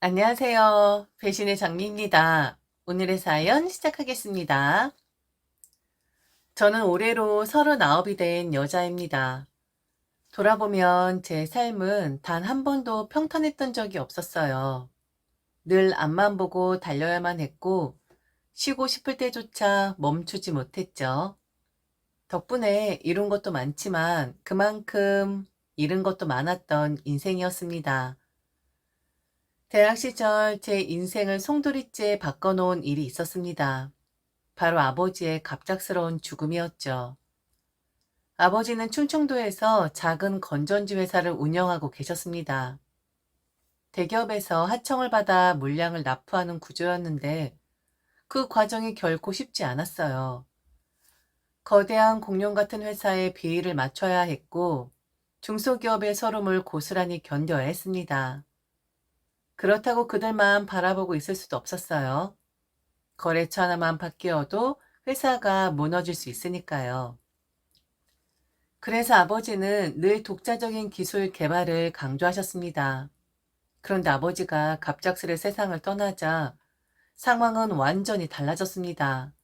안녕하세요. 배신의 장미입니다. 오늘의 사연 시작하겠습니다. 저는 올해로 39이 된 여자입니다. 돌아보면 제 삶은 단 한 번도 평탄했던 적이 없었어요. 늘 앞만 보고 달려야만 했고, 쉬고 싶을 때조차 멈추지 못했죠. 덕분에 이룬 것도 많지만 그만큼 잃은 것도 많았던 인생이었습니다. 대학 시절 제 인생을 송두리째 바꿔놓은 일이 있었습니다. 바로 아버지의 갑작스러운 죽음이었죠. 아버지는 충청도에서 작은 건전지 회사를 운영하고 계셨습니다. 대기업에서 하청을 받아 물량을 납부하는 구조였는데 그 과정이 결코 쉽지 않았어요. 거대한 공룡 같은 회사에 비위를 맞춰야 했고 중소기업의 서름을 고스란히 견뎌야 했습니다. 그렇다고 그들만 바라보고 있을 수도 없었어요. 거래처 하나만 바뀌어도 회사가 무너질 수 있으니까요. 그래서 아버지는 늘 독자적인 기술 개발을 강조하셨습니다. 그런데 아버지가 갑작스레 세상을 떠나자 상황은 완전히 달라졌습니다.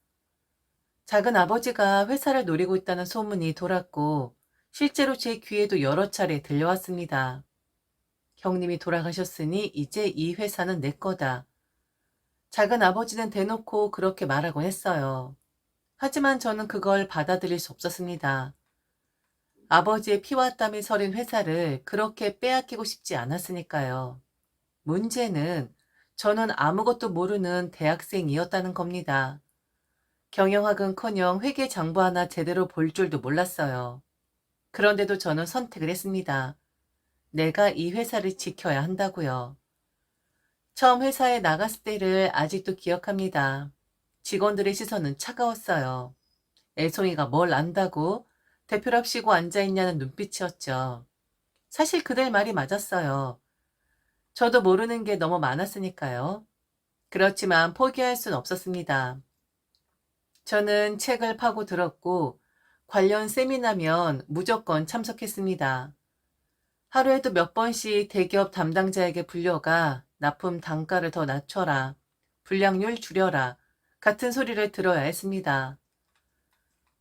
작은 아버지가 회사를 노리고 있다는 소문이 돌았고 실제로 제 귀에도 여러 차례 들려왔습니다. 형님이 돌아가셨으니 이제 이 회사는 내 거다. 작은 아버지는 대놓고 그렇게 말하곤 했어요. 하지만 저는 그걸 받아들일 수 없었습니다. 아버지의 피와 땀이 서린 회사를 그렇게 빼앗기고 싶지 않았으니까요. 문제는 저는 아무것도 모르는 대학생이었다는 겁니다. 경영학은커녕 회계 장부 하나 제대로 볼 줄도 몰랐어요. 그런데도 저는 선택을 했습니다. 내가 이 회사를 지켜야 한다고요. 처음 회사에 나갔을 때를 아직도 기억합니다. 직원들의 시선은 차가웠어요. 애송이가 뭘 안다고 대표랍시고 앉아있냐는 눈빛이었죠. 사실 그들 말이 맞았어요. 저도 모르는 게 너무 많았으니까요. 그렇지만 포기할 순 없었습니다. 저는 책을 파고 들었고 관련 세미나면 무조건 참석했습니다. 하루에도 몇 번씩 대기업 담당자에게 불려가 납품 단가를 더 낮춰라, 불량률 줄여라 같은 소리를 들어야 했습니다.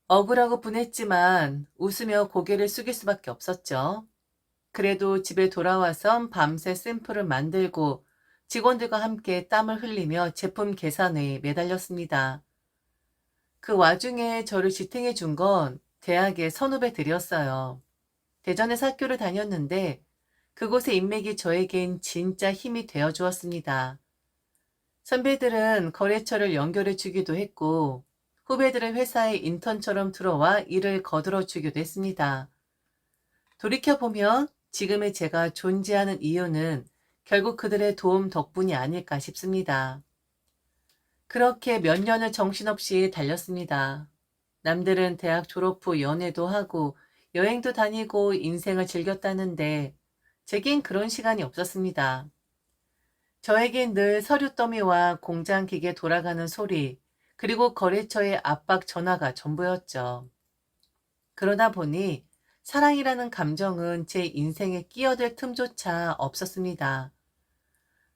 억울하고 분했지만 웃으며 고개를 숙일 수밖에 없었죠. 그래도 집에 돌아와선 밤새 샘플을 만들고 직원들과 함께 땀을 흘리며 제품 계산에 매달렸습니다. 그 와중에 저를 지탱해 준 건 대학의 선후배들이었어요. 대전에서 학교를 다녔는데 그곳의 인맥이 저에겐 진짜 힘이 되어 주었습니다. 선배들은 거래처를 연결해 주기도 했고 후배들은 회사에 인턴처럼 들어와 일을 거들어 주기도 했습니다. 돌이켜보면 지금의 제가 존재하는 이유는 결국 그들의 도움 덕분이 아닐까 싶습니다. 그렇게 몇 년을 정신없이 달렸습니다. 남들은 대학 졸업 후 연애도 하고 여행도 다니고 인생을 즐겼다는데 제겐 그런 시간이 없었습니다. 저에겐 늘 서류 더미와 공장 기계 돌아가는 소리, 그리고 거래처의 압박 전화가 전부였죠. 그러다 보니 사랑이라는 감정은 제 인생에 끼어들 틈조차 없었습니다.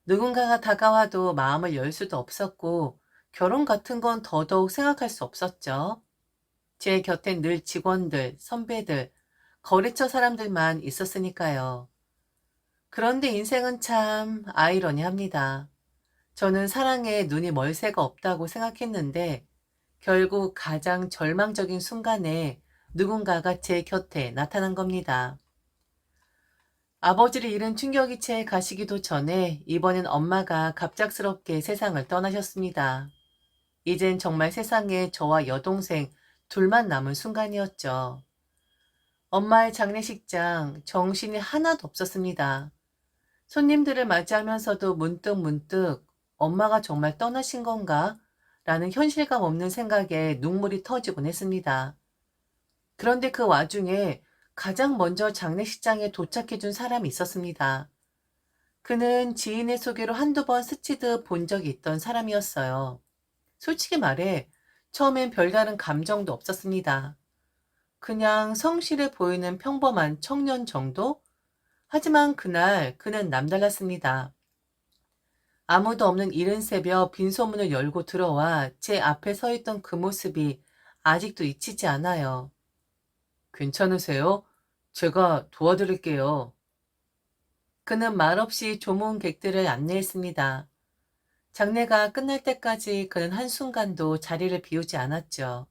누군가가 다가와도 마음을 열 수도 없었고 결혼 같은 건 더더욱 생각할 수 없었죠. 제 곁엔 늘 직원들, 선배들, 거래처 사람들만 있었으니까요. 그런데 인생은 참 아이러니합니다. 저는 사랑에 눈이 멀 새가 없다고 생각했는데 결국 가장 절망적인 순간에 누군가가 제 곁에 나타난 겁니다. 아버지를 잃은 충격이 채 가시기도 전에 이번엔 엄마가 갑작스럽게 세상을 떠나셨습니다. 이젠 정말 세상에 저와 여동생 둘만 남은 순간이었죠. 엄마의 장례식장 정신이 하나도 없었습니다. 손님들을 맞이하면서도 문득 엄마가 정말 떠나신 건가? 라는 현실감 없는 생각에 눈물이 터지곤 했습니다. 그런데 그 와중에 가장 먼저 장례식장에 도착해준 사람이 있었습니다. 그는 지인의 소개로 한두 번 스치듯 본 적이 있던 사람이었어요. 솔직히 말해 처음엔 별다른 감정도 없었습니다. 그냥 성실해 보이는 평범한 청년 정도? 하지만 그날 그는 남달랐습니다. 아무도 없는 이른 새벽 빈소문을 열고 들어와 제 앞에 서 있던 그 모습이 아직도 잊히지 않아요. 괜찮으세요? 제가 도와드릴게요. 그는 말없이 조문객들을 안내했습니다. 장례가 끝날 때까지 그는 한순간도 자리를 비우지 않았죠.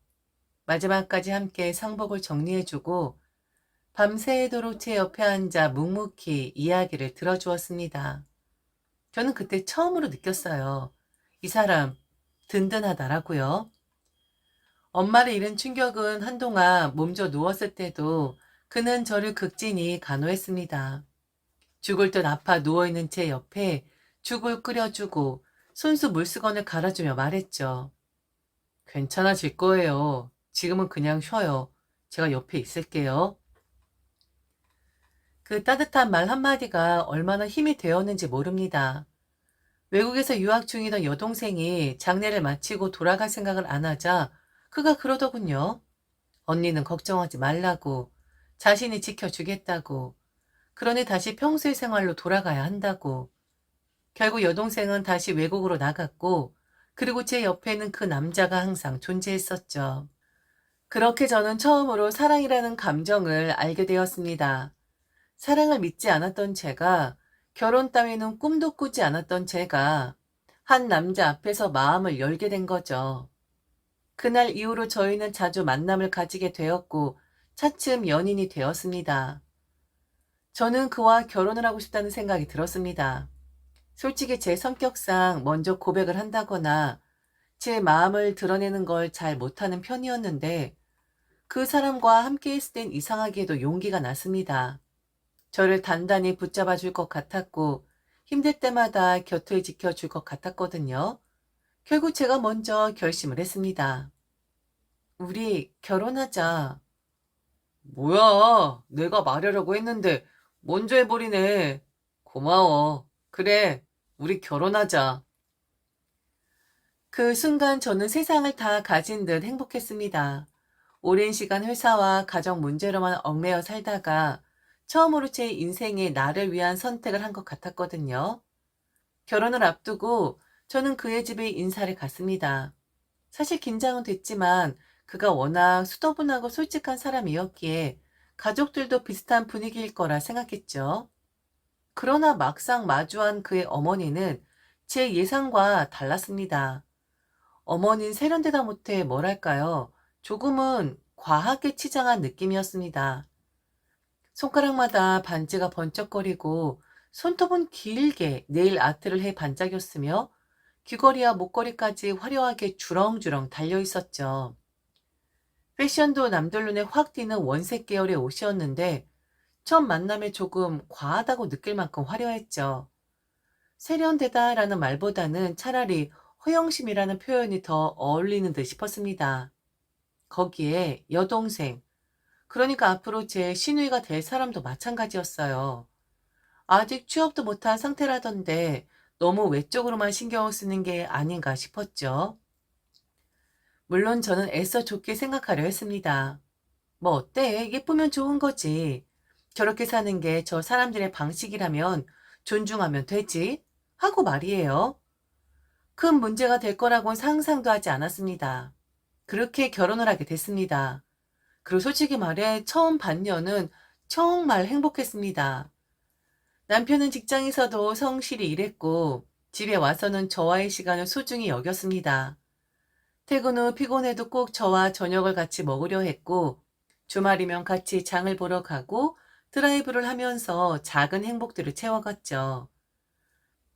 마지막까지 함께 상복을 정리해주고 밤새도록 제 옆에 앉아 묵묵히 이야기를 들어주었습니다. 저는 그때 처음으로 느꼈어요. 이 사람 든든하다라고요. 엄마를 잃은 충격은 한동안 몸져 누웠을 때도 그는 저를 극진히 간호했습니다. 죽을 듯 아파 누워있는 제 옆에 죽을 끓여주고 손수 물수건을 갈아주며 말했죠. 괜찮아질 거예요. 지금은 그냥 쉬어요. 제가 옆에 있을게요. 그 따뜻한 말 한마디가 얼마나 힘이 되었는지 모릅니다. 외국에서 유학 중이던 여동생이 장례를 마치고 돌아갈 생각을 안 하자 그가 그러더군요. 언니는 걱정하지 말라고, 자신이 지켜주겠다고, 그러니 다시 평소의 생활로 돌아가야 한다고. 결국 여동생은 다시 외국으로 나갔고, 그리고 제 옆에는 그 남자가 항상 존재했었죠. 그렇게 저는 처음으로 사랑이라는 감정을 알게 되었습니다. 사랑을 믿지 않았던 제가, 결혼 따위는 꿈도 꾸지 않았던 제가 한 남자 앞에서 마음을 열게 된 거죠. 그날 이후로 저희는 자주 만남을 가지게 되었고 차츰 연인이 되었습니다. 저는 그와 결혼을 하고 싶다는 생각이 들었습니다. 솔직히 제 성격상 먼저 고백을 한다거나 제 마음을 드러내는 걸 잘 못하는 편이었는데 그 사람과 함께 있을 땐 이상하게도 용기가 났습니다. 저를 단단히 붙잡아 줄 것 같았고 힘들 때마다 곁을 지켜줄 것 같았거든요. 결국 제가 먼저 결심을 했습니다. 우리 결혼하자. 뭐야, 내가 말하려고 했는데 먼저 해버리네. 고마워. 그래, 우리 결혼하자. 그 순간 저는 세상을 다 가진 듯 행복했습니다. 오랜 시간 회사와 가정 문제로만 얽매여 살다가 처음으로 제 인생에 나를 위한 선택을 한 것 같았거든요. 결혼을 앞두고 저는 그의 집에 인사를 갔습니다. 사실 긴장은 됐지만 그가 워낙 수더분하고 솔직한 사람이었기에 가족들도 비슷한 분위기일 거라 생각했죠. 그러나 막상 마주한 그의 어머니는 제 예상과 달랐습니다. 어머니는 세련되다 못해 뭐랄까요? 조금은 과하게 치장한 느낌이었습니다. 손가락마다 반지가 번쩍거리고 손톱은 길게 네일 아트를 해 반짝였으며 귀걸이와 목걸이까지 화려하게 주렁주렁 달려 있었죠. 패션도 남들 눈에 확 띄는 원색 계열의 옷이었는데 첫 만남에 조금 과하다고 느낄 만큼 화려했죠. 세련되다라는 말보다는 차라리 허영심이라는 표현이 더 어울리는 듯 싶었습니다. 거기에 여동생, 그러니까 앞으로 제 시누이가 될 사람도 마찬가지였어요. 아직 취업도 못한 상태라던데 너무 외적으로만 신경을 쓰는 게 아닌가 싶었죠. 물론 저는 애써 좋게 생각하려 했습니다. 뭐 어때? 예쁘면 좋은 거지. 저렇게 사는 게 저 사람들의 방식이라면 존중하면 되지. 하고 말이에요. 큰 문제가 될 거라고는 상상도 하지 않았습니다. 그렇게 결혼을 하게 됐습니다. 그리고 솔직히 말해 처음 반년은 정말 행복했습니다. 남편은 직장에서도 성실히 일했고 집에 와서는 저와의 시간을 소중히 여겼습니다. 퇴근 후 피곤해도 꼭 저와 저녁을 같이 먹으려 했고 주말이면 같이 장을 보러 가고 드라이브를 하면서 작은 행복들을 채워갔죠.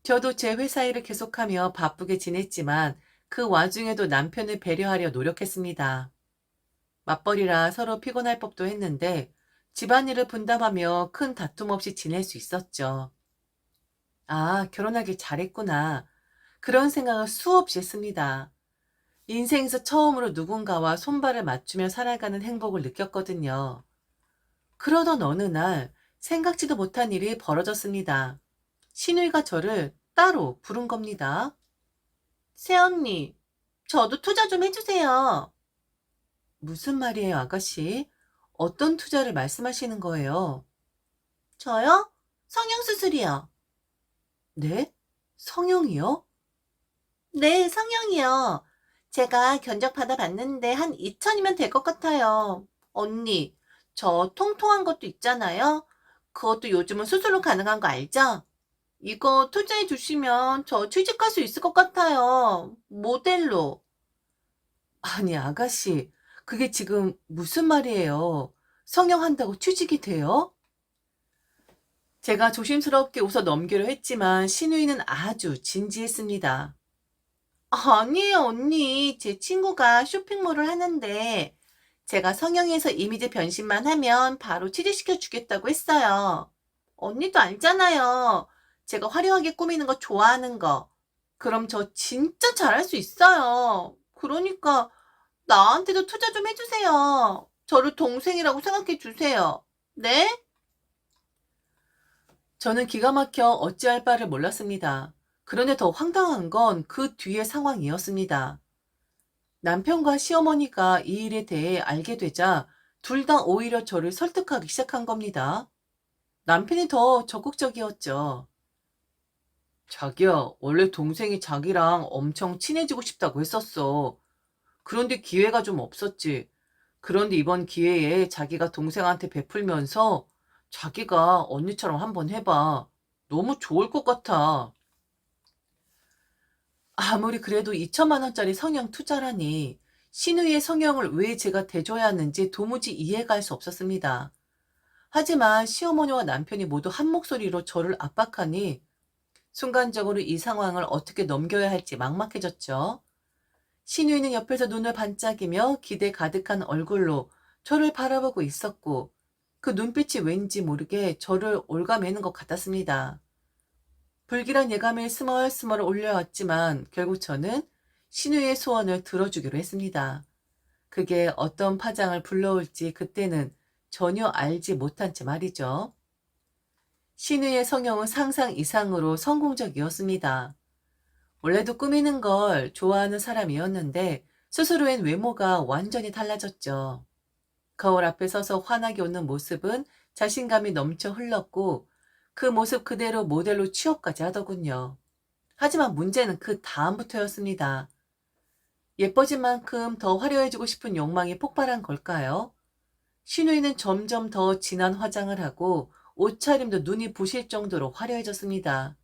저도 제 회사 일을 계속하며 바쁘게 지냈지만 그 와중에도 남편을 배려하려 노력했습니다. 맞벌이라 서로 피곤할 법도 했는데 집안일을 분담하며 큰 다툼 없이 지낼 수 있었죠. 아, 결혼하길 잘했구나. 그런 생각을 수없이 했습니다. 인생에서 처음으로 누군가와 손발을 맞추며 살아가는 행복을 느꼈거든요. 그러던 어느 날 생각지도 못한 일이 벌어졌습니다. 시누이가 저를 따로 부른 겁니다. 새언니, 저도 투자 좀 해주세요. 무슨 말이에요, 아가씨? 어떤 투자를 말씀하시는 거예요? 저요? 성형수술이요. 네? 성형이요? 네, 성형이요. 제가 견적 받아봤는데 한 2천이면 될 것 같아요. 언니, 저 통통한 것도 있잖아요. 그것도 요즘은 수술로 가능한 거 알죠? 이거 투자해 주시면 저 취직할 수 있을 것 같아요. 모델로. 아니, 아가씨, 그게 지금 무슨 말이에요? 성형한다고 취직이 돼요? 제가 조심스럽게 웃어 넘기려 했지만 신우이는 아주 진지했습니다. 아니에요, 언니. 제 친구가 쇼핑몰을 하는데 제가 성형해서 이미지 변신만 하면 바로 취직시켜 주겠다고 했어요. 언니도 알잖아요. 제가 화려하게 꾸미는 거 좋아하는 거. 그럼 저 진짜 잘할 수 있어요. 그러니까 나한테도 투자 좀 해주세요. 저를 동생이라고 생각해 주세요. 네? 저는 기가 막혀 어찌할 바를 몰랐습니다. 그런데 더 황당한 건 그 뒤의 상황이었습니다. 남편과 시어머니가 이 일에 대해 알게 되자 둘 다 오히려 저를 설득하기 시작한 겁니다. 남편이 더 적극적이었죠. 자기야, 원래 동생이 자기랑 엄청 친해지고 싶다고 했었어. 그런데 기회가 좀 없었지. 그런데 이번 기회에 자기가 동생한테 베풀면서 자기가 언니처럼 한번 해봐. 너무 좋을 것 같아. 아무리 그래도 2천만 원짜리 성형 투자라니 신우이의 성형을 왜 제가 대줘야 하는지 도무지 이해가 할 수 없었습니다. 하지만 시어머니와 남편이 모두 한 목소리로 저를 압박하니 순간적으로 이 상황을 어떻게 넘겨야 할지 막막해졌죠. 신우이는 옆에서 눈을 반짝이며 기대 가득한 얼굴로 저를 바라보고 있었고 그 눈빛이 왠지 모르게 저를 옭아매는 것 같았습니다. 불길한 예감을 스멀스멀 올려왔지만 결국 저는 신우의 소원을 들어주기로 했습니다. 그게 어떤 파장을 불러올지 그때는 전혀 알지 못한 채 말이죠. 신우의 성형은 상상 이상으로 성공적이었습니다. 원래도 꾸미는 걸 좋아하는 사람이었는데 수술 후엔 외모가 완전히 달라졌죠. 거울 앞에 서서 환하게 웃는 모습은 자신감이 넘쳐 흘렀고 그 모습 그대로 모델로 취업까지 하더군요. 하지만 문제는 그 다음부터였습니다. 예뻐진 만큼 더 화려해지고 싶은 욕망이 폭발한 걸까요? 신우이는 점점 더 진한 화장을 하고 옷차림도 눈이 부실 정도로 화려해졌습니다.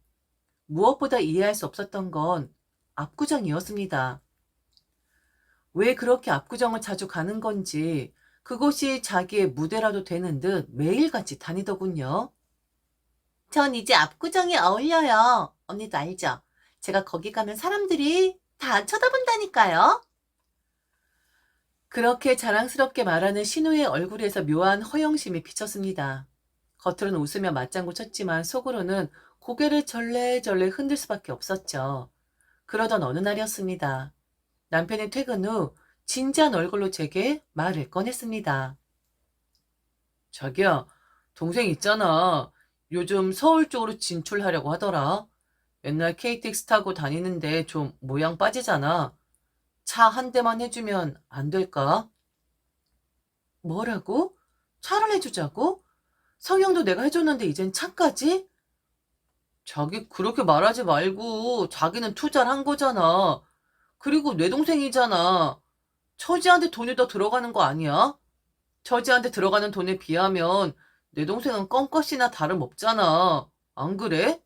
무엇보다 이해할 수 없었던 건 압구정이었습니다. 왜 그렇게 압구정을 자주 가는 건지 그곳이 자기의 무대라도 되는 듯 매일같이 다니더군요. 전 이제 압구정에 어울려요. 언니도 알죠? 제가 거기 가면 사람들이 다 쳐다본다니까요. 그렇게 자랑스럽게 말하는 신우의 얼굴에서 묘한 허영심이 비쳤습니다. 겉으로는 웃으며 맞장구 쳤지만 속으로는 고개를 절레절레 흔들 수밖에 없었죠. 그러던 어느 날이었습니다. 남편이 퇴근 후 진지한 얼굴로 제게 말을 꺼냈습니다. 자기야, 동생 있잖아. 요즘 서울 쪽으로 진출하려고 하더라. 맨날 KTX 타고 다니는데 좀 모양 빠지잖아. 차 한 대만 해주면 안 될까? 뭐라고? 차를 해주자고? 성형도 내가 해줬는데 이젠 차까지? 자기 그렇게 말하지 말고 자기는 투자를 한 거잖아. 그리고 내 동생이잖아. 처지한테 돈이 더 들어가는 거 아니야? 처지한테 들어가는 돈에 비하면 내 동생은 껌값이나 다름없잖아. 안 그래?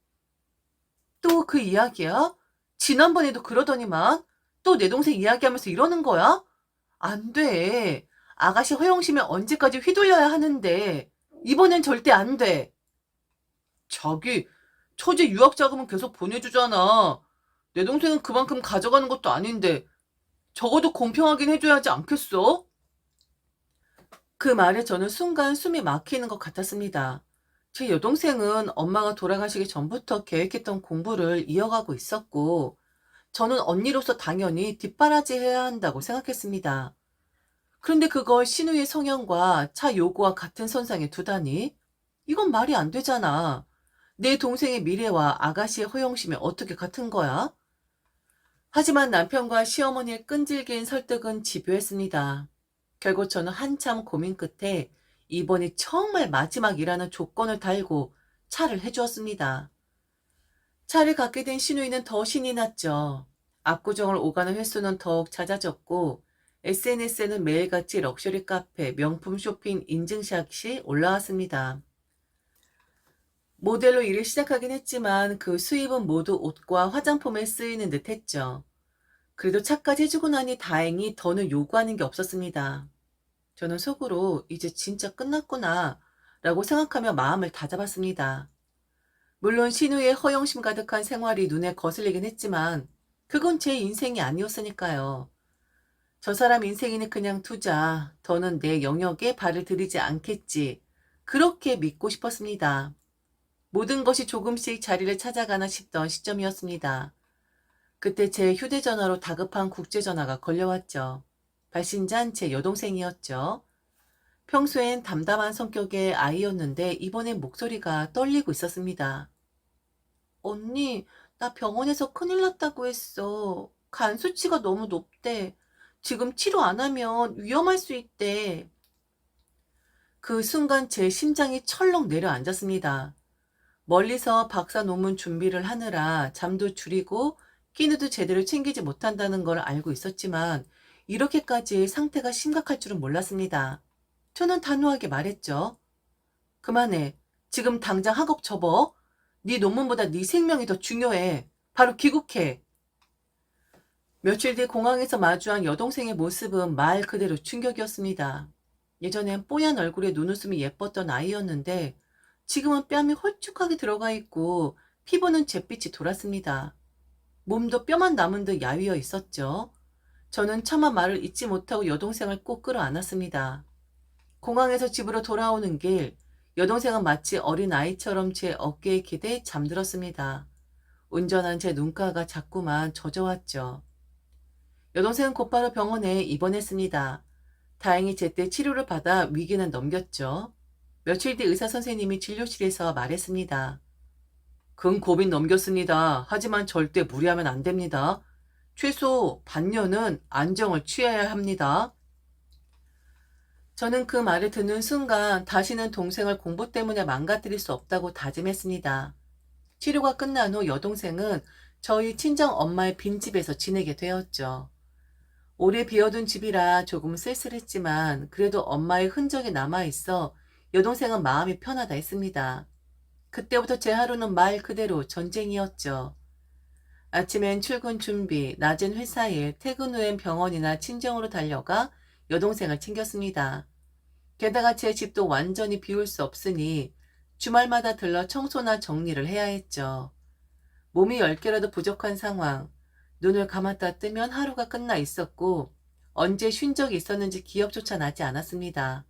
또 그 이야기야? 지난번에도 그러더니만 또 내 동생 이야기하면서 이러는 거야? 안 돼. 아가씨 허영심에 언제까지 휘둘려야 하는데 이번엔 절대 안 돼. 자기 처제 유학 자금은 계속 보내주잖아. 내 동생은 그만큼 가져가는 것도 아닌데 적어도 공평하긴 해줘야 하지 않겠어? 그 말에 저는 순간 숨이 막히는 것 같았습니다. 제 여동생은 엄마가 돌아가시기 전부터 계획했던 공부를 이어가고 있었고, 저는 언니로서 당연히 뒷바라지해야 한다고 생각했습니다. 그런데 그걸 신우의 성향과 차 요구와 같은 선상에 두다니? 이건 말이 안 되잖아. 내 동생의 미래와 아가씨의 허영심이 어떻게 같은 거야? 하지만 남편과 시어머니의 끈질긴 설득은 집요했습니다. 결국 저는 한참 고민 끝에 이번이 정말 마지막이라는 조건을 달고 차를 해주었습니다. 차를 갖게 된 시누이는 더 신이 났죠. 압구정을 오가는 횟수는 더욱 잦아졌고 SNS에는 매일같이 럭셔리 카페, 명품 쇼핑 인증샷이 올라왔습니다. 모델로 일을 시작하긴 했지만 그 수입은 모두 옷과 화장품에 쓰이는 듯 했죠. 그래도 차까지 해주고 나니 다행히 더는 요구하는 게 없었습니다. 저는 속으로 이제 진짜 끝났구나 라고 생각하며 마음을 다잡았습니다. 물론 신우의 허영심 가득한 생활이 눈에 거슬리긴 했지만 그건 제 인생이 아니었으니까요. 저 사람 인생이니 그냥 두자. 더는 내 영역에 발을 들이지 않겠지. 그렇게 믿고 싶었습니다. 모든 것이 조금씩 자리를 찾아가나 싶던 시점이었습니다. 그때 제 휴대전화로 다급한 국제전화가 걸려왔죠. 발신자는 제 여동생이었죠. 평소엔 담담한 성격의 아이였는데 이번엔 목소리가 떨리고 있었습니다. 언니, 나 병원에서 큰일 났다고 했어. 간 수치가 너무 높대. 지금 치료 안 하면 위험할 수 있대. 그 순간 제 심장이 철렁 내려앉았습니다. 멀리서 박사 논문 준비를 하느라 잠도 줄이고 끼니도 제대로 챙기지 못한다는 걸 알고 있었지만 이렇게까지 상태가 심각할 줄은 몰랐습니다. 저는 단호하게 말했죠. 그만해. 지금 당장 학업 접어. 네 논문보다 네 생명이 더 중요해. 바로 귀국해. 며칠 뒤 공항에서 마주한 여동생의 모습은 말 그대로 충격이었습니다. 예전엔 뽀얀 얼굴에 눈웃음이 예뻤던 아이였는데 지금은 뺨이 홀쭉하게 들어가 있고 피부는 잿빛이 돌았습니다. 몸도 뼈만 남은 듯 야위어 있었죠. 저는 차마 말을 잇지 못하고 여동생을 꼭 끌어안았습니다. 공항에서 집으로 돌아오는 길, 여동생은 마치 어린아이처럼 제 어깨에 기대 잠들었습니다. 운전한 제 눈가가 자꾸만 젖어왔죠. 여동생은 곧바로 병원에 입원했습니다. 다행히 제때 치료를 받아 위기는 넘겼죠. 며칠 뒤 의사 선생님이 진료실에서 말했습니다. 근 고빈 넘겼습니다. 하지만 절대 무리하면 안 됩니다. 최소 반년은 안정을 취해야 합니다. 저는 그 말을 듣는 순간 다시는 동생을 공부 때문에 망가뜨릴 수 없다고 다짐했습니다. 치료가 끝난 후 여동생은 저희 친정 엄마의 빈집에서 지내게 되었죠. 오래 비어둔 집이라 조금 쓸쓸했지만 그래도 엄마의 흔적이 남아있어 여동생은 마음이 편하다 했습니다. 그때부터 제 하루는 말 그대로 전쟁이었죠. 아침엔 출근 준비, 낮엔 회사 일, 퇴근 후엔 병원이나 친정으로 달려가 여동생을 챙겼습니다. 게다가 제 집도 완전히 비울 수 없으니 주말마다 들러 청소나 정리를 해야 했죠. 몸이 10개라도 부족한 상황, 눈을 감았다 뜨면 하루가 끝나 있었고 언제 쉰 적이 있었는지 기억조차 나지 않았습니다.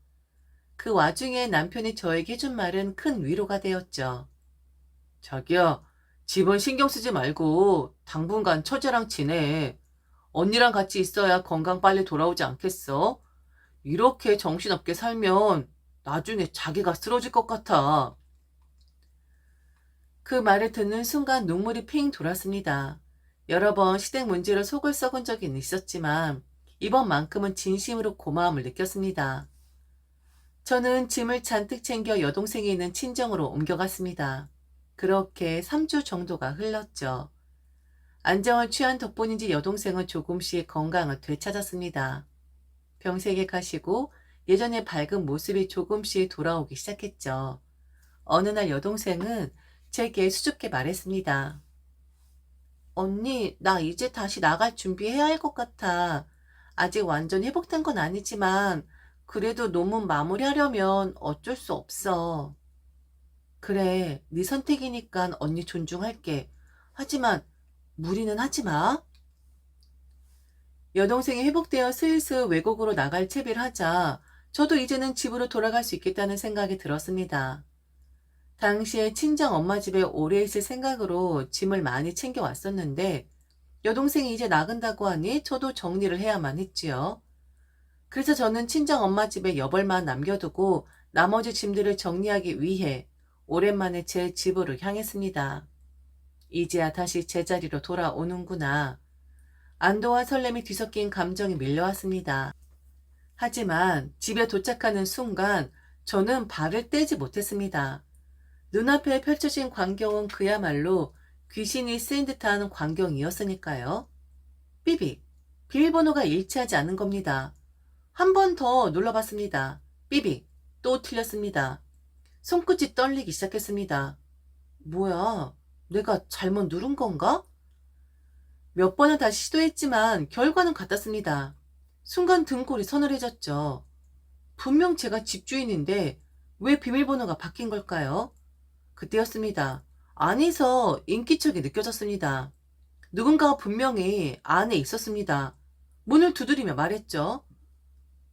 그 와중에 남편이 저에게 해준 말은 큰 위로가 되었죠. 자기야, 집은 신경 쓰지 말고 당분간 처제랑 지내. 언니랑 같이 있어야 건강 빨리 돌아오지 않겠어? 이렇게 정신없게 살면 나중에 자기가 쓰러질 것 같아. 그 말을 듣는 순간 눈물이 핑 돌았습니다. 여러 번 시댁 문제로 속을 썩은 적이 있었지만 이번만큼은 진심으로 고마움을 느꼈습니다. 저는 짐을 잔뜩 챙겨 여동생이 있는 친정으로 옮겨갔습니다. 그렇게 3주 정도가 흘렀죠. 안정을 취한 덕분인지 여동생은 조금씩 건강을 되찾았습니다. 병세게 가시고 예전의 밝은 모습이 조금씩 돌아오기 시작했죠. 어느 날 여동생은 제게 수줍게 말했습니다. 언니, 나 이제 다시 나갈 준비해야 할 것 같아. 아직 완전 회복된 건 아니지만 그래도 논문 마무리하려면 어쩔 수 없어. 그래, 네 선택이니까 언니 존중할게. 하지만 무리는 하지 마. 여동생이 회복되어 슬슬 외국으로 나갈 채비를 하자 저도 이제는 집으로 돌아갈 수 있겠다는 생각이 들었습니다. 당시에 친정 엄마 집에 오래 있을 생각으로 짐을 많이 챙겨왔었는데 여동생이 이제 나간다고 하니 저도 정리를 해야만 했지요. 그래서 저는 친정 엄마 집에 여벌만 남겨두고 나머지 짐들을 정리하기 위해 오랜만에 제 집으로 향했습니다. 이제야 다시 제자리로 돌아오는구나. 안도와 설렘이 뒤섞인 감정이 밀려왔습니다. 하지만 집에 도착하는 순간 저는 발을 떼지 못했습니다. 눈앞에 펼쳐진 광경은 그야말로 귀신이 쓰인 듯한 광경이었으니까요. 삐빅. 비밀번호가 일치하지 않는 겁니다. 한 번 더 눌러봤습니다. 삐빅. 또 틀렸습니다. 손끝이 떨리기 시작했습니다. 뭐야, 내가 잘못 누른 건가? 몇 번을 다시 시도했지만 결과는 같았습니다. 순간 등골이 서늘해졌죠. 분명 제가 집주인인데 왜 비밀번호가 바뀐 걸까요? 그때였습니다. 안에서 인기척이 느껴졌습니다. 누군가가 분명히 안에 있었습니다. 문을 두드리며 말했죠.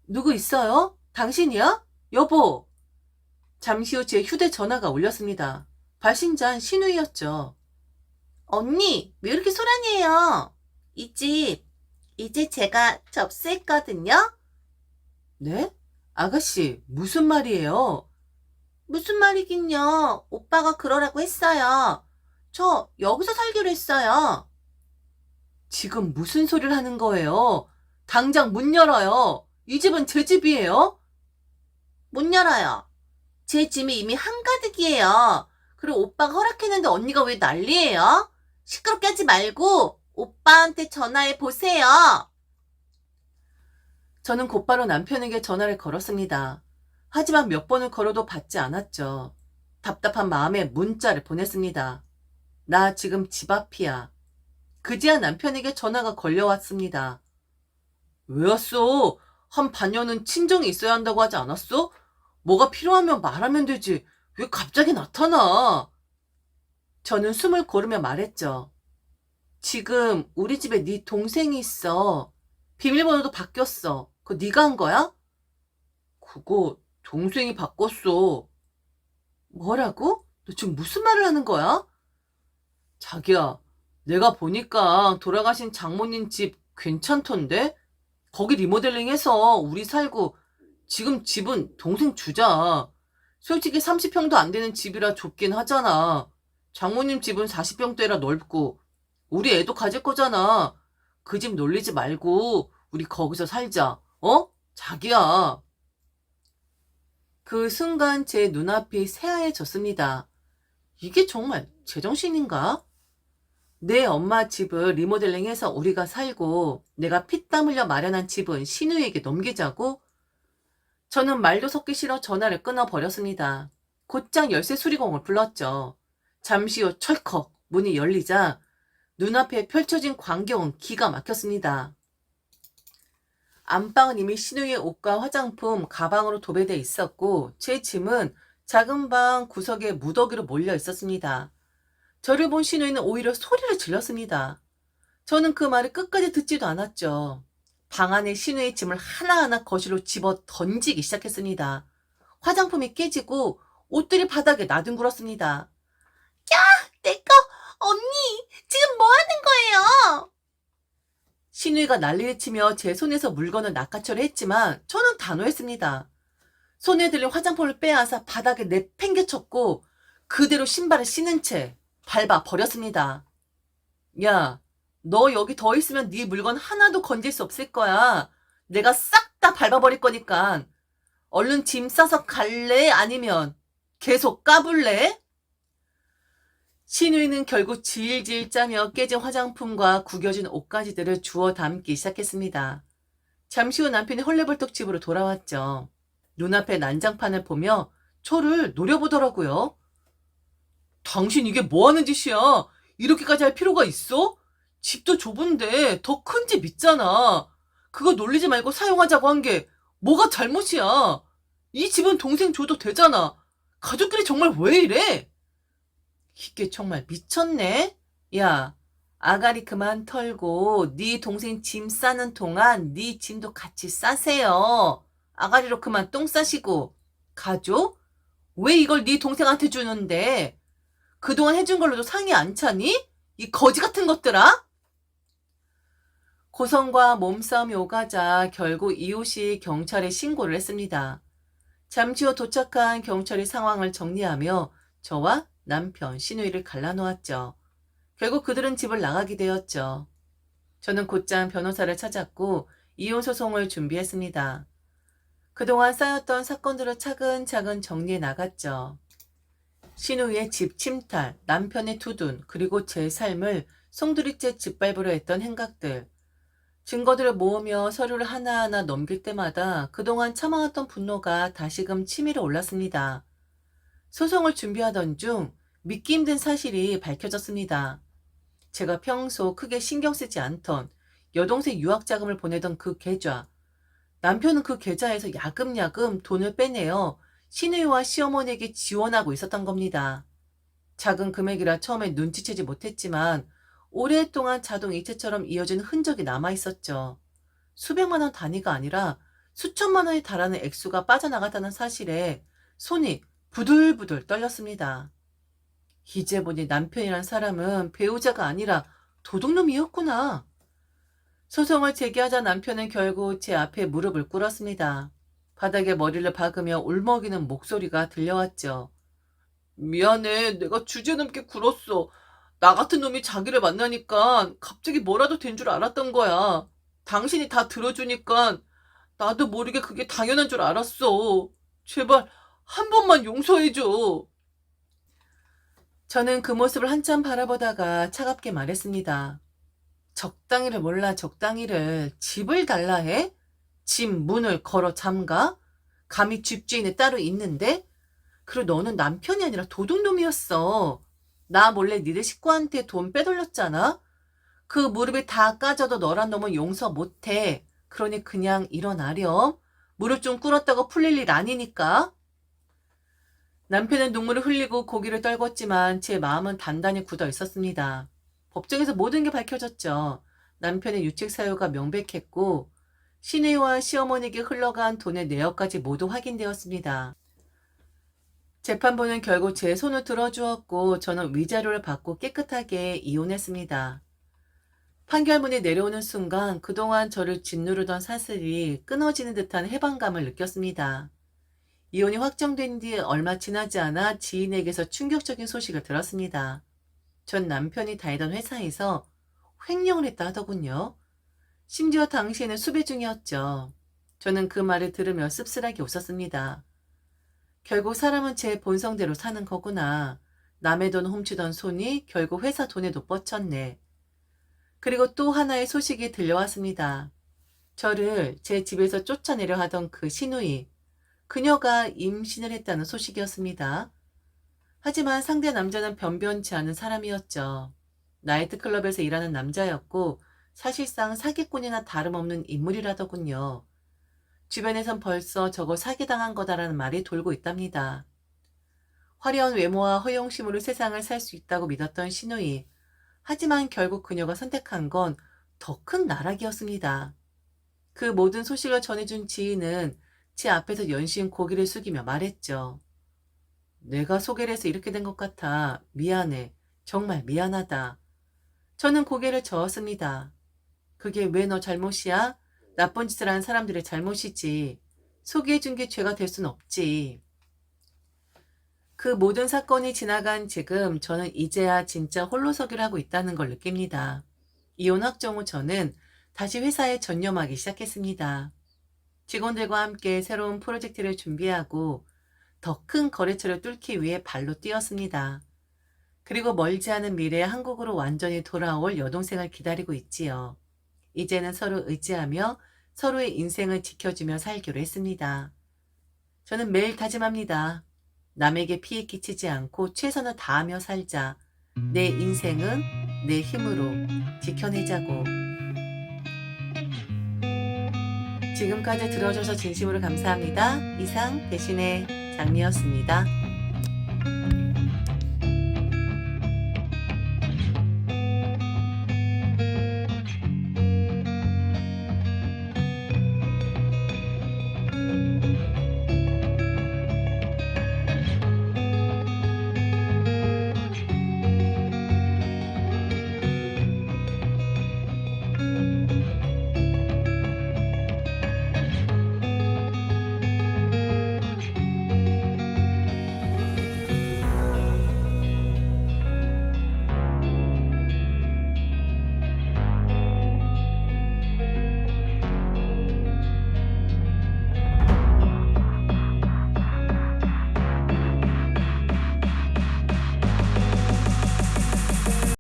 누구 있어요? 당신이야? 여보! 잠시 후 제 휴대전화가 울렸습니다. 발신자는 신우이였죠. 언니, 왜 이렇게 소란이에요? 이 집, 이제 제가 접수했거든요? 네? 아가씨, 무슨 말이에요? 무슨 말이긴요. 오빠가 그러라고 했어요. 저 여기서 살기로 했어요. 지금 무슨 소리를 하는 거예요? 당장 문 열어요. 이 집은 제 집이에요? 문 열어요. 제 짐이 이미 한가득이에요. 그리고 오빠가 허락했는데 언니가 왜 난리예요? 시끄럽게 하지 말고 오빠한테 전화해 보세요. 저는 곧바로 남편에게 전화를 걸었습니다. 하지만 몇 번을 걸어도 받지 않았죠. 답답한 마음에 문자를 보냈습니다. 나 지금 집 앞이야. 그제야 남편에게 전화가 걸려왔습니다. 왜 왔어? 한 반년은 친정에 있어야 한다고 하지 않았어? 뭐가 필요하면 말하면 되지. 왜 갑자기 나타나? 저는 숨을 고르며 말했죠. 지금 우리 집에 네 동생이 있어. 비밀번호도 바뀌었어. 그거 네가 한 거야? 그거 동생이 바꿨어. 뭐라고? 너 지금 무슨 말을 하는 거야? 자기야, 내가 보니까 돌아가신 장모님 집 괜찮던데? 거기 리모델링해서 우리 살고 지금 집은 동생 주자. 솔직히 30평도 안 되는 집이라 좁긴 하잖아. 장모님 집은 40평대라 넓고 우리 애도 가질 거잖아. 그 집 놀리지 말고 우리 거기서 살자. 어? 자기야. 그 순간 제 눈앞이 새하얘졌습니다. 이게 정말 제정신인가? 내 엄마 집을 리모델링해서 우리가 살고 내가 피땀 흘려 마련한 집은 신우에게 넘기자고? 저는 말도 섞기 싫어 전화를 끊어버렸습니다. 곧장 열쇠 수리공을 불렀죠. 잠시 후 철컥 문이 열리자 눈앞에 펼쳐진 광경은 기가 막혔습니다. 안방은 이미 신우의 옷과 화장품, 가방으로 도배돼 있었고 제 짐은 작은 방 구석에 무더기로 몰려 있었습니다. 저를 본 신우이는 오히려 소리를 질렀습니다. 저는 그 말을 끝까지 듣지도 않았죠. 방 안에 신우의 짐을 하나하나 거실로 집어 던지기 시작했습니다. 화장품이 깨지고 옷들이 바닥에 나뒹굴었습니다. 야! 내 거! 언니! 지금 뭐 하는 거예요? 신우이가 난리를 치며 제 손에서 물건을 낚아채려 했지만 저는 단호했습니다. 손에 들린 화장품을 빼앗아 바닥에 내팽개쳤고 그대로 신발을 신은 채 밟아 버렸습니다. 야, 너 여기 더 있으면 네 물건 하나도 건질 수 없을 거야. 내가 싹 다 밟아버릴 거니까. 얼른 짐 싸서 갈래? 아니면 계속 까불래? 신우이는 결국 질질 짜며 깨진 화장품과 구겨진 옷가지들을 주워 담기 시작했습니다. 잠시 후 남편이 헐레벌떡 집으로 돌아왔죠. 눈앞에 난장판을 보며 저를 노려보더라고요. 당신 이게 뭐하는 짓이야? 이렇게까지 할 필요가 있어? 집도 좁은데 더 큰 집 있잖아. 그거 놀리지 말고 사용하자고 한 게 뭐가 잘못이야? 이 집은 동생 줘도 되잖아. 가족끼리 정말 왜 이래? 이게 정말 미쳤네? 야, 아가리 그만 털고 네 동생 짐 싸는 동안 네 짐도 같이 싸세요. 아가리로 그만 똥 싸시고. 가족? 왜 이걸 네 동생한테 주는데? 그동안 해준 걸로도 상이 안 차니? 이 거지 같은 것들아? 고성과 몸싸움이 오가자 결국 이웃이 경찰에 신고를 했습니다. 잠시 후 도착한 경찰이 상황을 정리하며 저와 남편 신우이를 갈라놓았죠. 결국 그들은 집을 나가게 되었죠. 저는 곧장 변호사를 찾았고 이혼 소송을 준비했습니다. 그동안 쌓였던 사건들을 차근차근 정리해 나갔죠. 신우이의 집 침탈, 남편의 투둔, 그리고 제 삶을 송두리째 짓밟으려 했던 행각들. 증거들을 모으며 서류를 하나하나 넘길 때마다 그동안 참아왔던 분노가 다시금 치밀어 올랐습니다. 소송을 준비하던 중 믿기 힘든 사실이 밝혀졌습니다. 제가 평소 크게 신경 쓰지 않던 여동생 유학 자금을 보내던 그 계좌. 남편은 그 계좌에서 야금야금 돈을 빼내어 시누이와 시어머니에게 지원하고 있었던 겁니다. 작은 금액이라 처음에 눈치채지 못했지만 오랫동안 자동이체처럼 이어진 흔적이 남아있었죠. 수백만 원 단위가 아니라 수천만 원에 달하는 액수가 빠져나갔다는 사실에 손이 부들부들 떨렸습니다. 이제 보니 남편이란 사람은 배우자가 아니라 도둑놈이었구나. 소송을 제기하자 남편은 결국 제 앞에 무릎을 꿇었습니다. 바닥에 머리를 박으며 울먹이는 목소리가 들려왔죠. 미안해. 내가 주제넘게 굴었어. 나 같은 놈이 자기를 만나니까 갑자기 뭐라도 된 줄 알았던 거야. 당신이 다 들어주니까 나도 모르게 그게 당연한 줄 알았어. 제발 한 번만 용서해줘. 저는 그 모습을 한참 바라보다가 차갑게 말했습니다. 적당히를 몰라 적당히를 집을 달라 해? 집 문을 걸어 잠가? 감히 집주인이 따로 있는데? 그리고 너는 남편이 아니라 도둑놈이었어. 나 몰래 니네 식구한테 돈 빼돌렸잖아? 그 무릎이 다 까져도 너란 놈은 용서 못해. 그러니 그냥 일어나렴. 무릎 좀 꿇었다고 풀릴 일 아니니까. 남편은 눈물을 흘리고 고개를 떨궜지만 제 마음은 단단히 굳어 있었습니다. 법정에서 모든 게 밝혀졌죠. 남편의 유책 사유가 명백했고 시누이와 시어머니에게 흘러간 돈의 내역까지 모두 확인되었습니다. 재판부는 결국 제 손을 들어주었고 저는 위자료를 받고 깨끗하게 이혼했습니다. 판결문이 내려오는 순간 그동안 저를 짓누르던 사슬이 끊어지는 듯한 해방감을 느꼈습니다. 이혼이 확정된 뒤 얼마 지나지 않아 지인에게서 충격적인 소식을 들었습니다. 전 남편이 다니던 회사에서 횡령을 했다 하더군요. 심지어 당시에는 수배 중이었죠. 저는 그 말을 들으며 씁쓸하게 웃었습니다. 결국 사람은 제 본성대로 사는 거구나. 남의 돈 훔치던 손이 결국 회사 돈에도 뻗쳤네. 그리고 또 하나의 소식이 들려왔습니다. 저를 제 집에서 쫓아내려 하던 그 시누이. 그녀가 임신을 했다는 소식이었습니다. 하지만 상대 남자는 변변치 않은 사람이었죠. 나이트클럽에서 일하는 남자였고 사실상 사기꾼이나 다름없는 인물이라더군요. 주변에선 벌써 저거 사기당한 거다라는 말이 돌고 있답니다. 화려한 외모와 허영심으로 세상을 살 수 있다고 믿었던 시누이. 하지만 결국 그녀가 선택한 건 더 큰 나락이었습니다. 그 모든 소식을 전해준 지인은 제 앞에서 연신 고개를 숙이며 말했죠. 내가 소개를 해서 이렇게 된 것 같아. 미안해. 정말 미안하다. 저는 고개를 저었습니다. 그게 왜 너 잘못이야? 나쁜 짓을 한 사람들의 잘못이지. 소개해준 게 죄가 될 순 없지. 그 모든 사건이 지나간 지금 저는 이제야 진짜 홀로서기를 하고 있다는 걸 느낍니다. 이혼 확정 후 저는 다시 회사에 전념하기 시작했습니다. 직원들과 함께 새로운 프로젝트를 준비하고 더 큰 거래처를 뚫기 위해 발로 뛰었습니다. 그리고 멀지 않은 미래에 한국으로 완전히 돌아올 여동생을 기다리고 있지요. 이제는 서로 의지하며 서로의 인생을 지켜주며 살기로 했습니다. 저는 매일 다짐합니다. 남에게 피해 끼치지 않고 최선을 다하며 살자. 내 인생은 내 힘으로 지켜내자고. 지금까지 들어줘서 진심으로 감사합니다. 이상 대신의 장미였습니다.